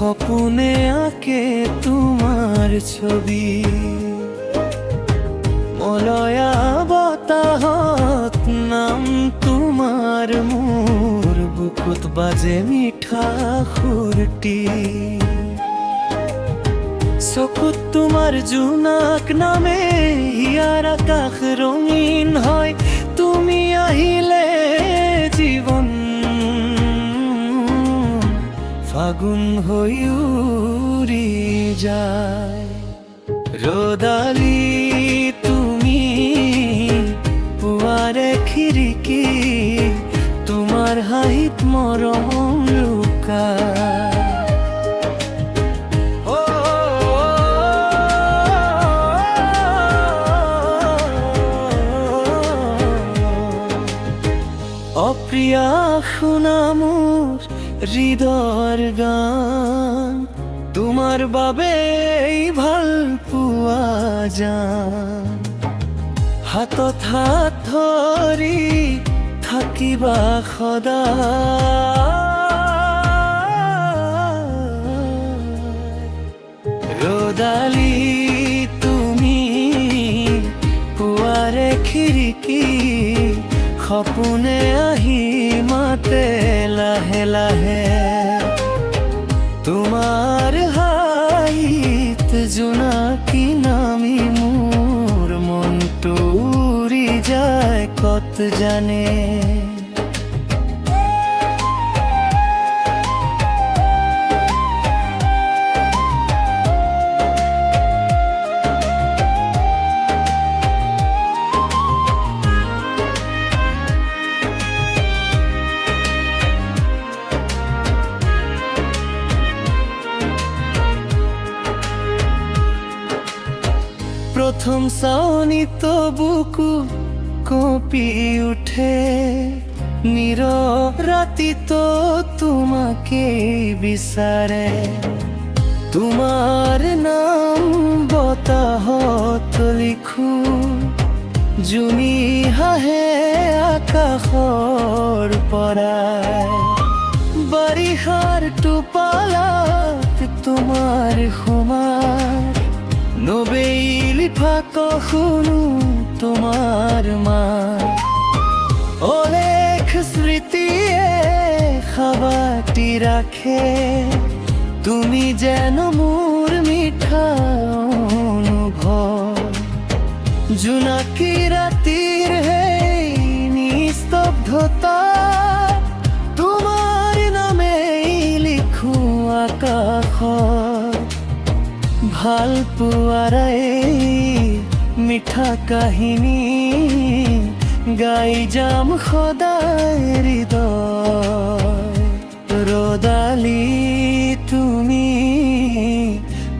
সপনে আঁকে তোমার ছবি, মলয়া বতাহত নাম তোমাৰ মোৰ বুকুত বাজে মিঠা সুৰটি। চকুত তোমাৰ জোনাক নামে হিয়াৰ আকাশ ৰঙীন হয়, তুমি আহিলে জীৱন ফাগুন হৈ উৰি যায়। ৰ'দালি তুমি পুৱাৰে খিৰিকী, তোমাৰ হাঁহিত মৰম লুকায়। অপ্ৰিয়া শুনা মোৰ হৃদয়ৰ গান, তোমাৰ বাবেই ভাল পোৱা যান। হাতত হাত ধৰি থাকিবা সদায়। ৰ'দালি তুমি পুৱাৰে খিৰিকী, সপোনে আহি মাতে লাহে লাহে। তোমাৰ হাঁহিত জোনাকী নামি মোৰ মনটো উৰি যায় কত জানে। প্রথম চাউনিত বুকু কঁপি উঠে, নীরব রাতিতো তোমাকে বিচারে। তোমার নাম বতাহত লিখো, জুনি হাঁহে আকাশৰ পৰাই। বাৰিষাৰ টোপালাত তোমাৰ সমান নবেইল ফাঁক শুনো তোমাৰ মাত। অলেখ স্মৃতিয়ে সাবাটি ৰাখে, তুমি যেন মোৰ মিঠা অনুভৱ। জোনাকী ৰাতিৰ সেই নিস্তব্ধতা, তোমাৰ নামেই লিখো আকাশত। ভাল পোৱাৰে মিঠা কাহিনী গাই যাম সদায় হৃদয়। ৰ'দালি তুমি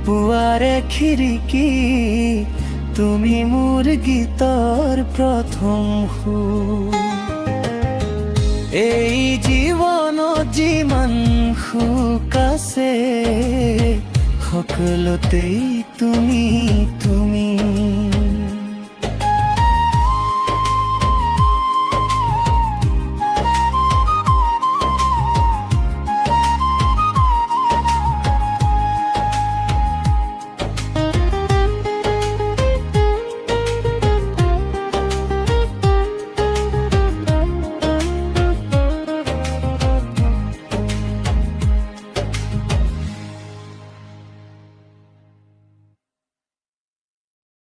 পুৱাৰে খিৰিকী, তুমি মোৰ গীতৰ প্ৰথম সুৰ। এই জীৱনত যিমান সুখ আছে, সকলোতেই তুমি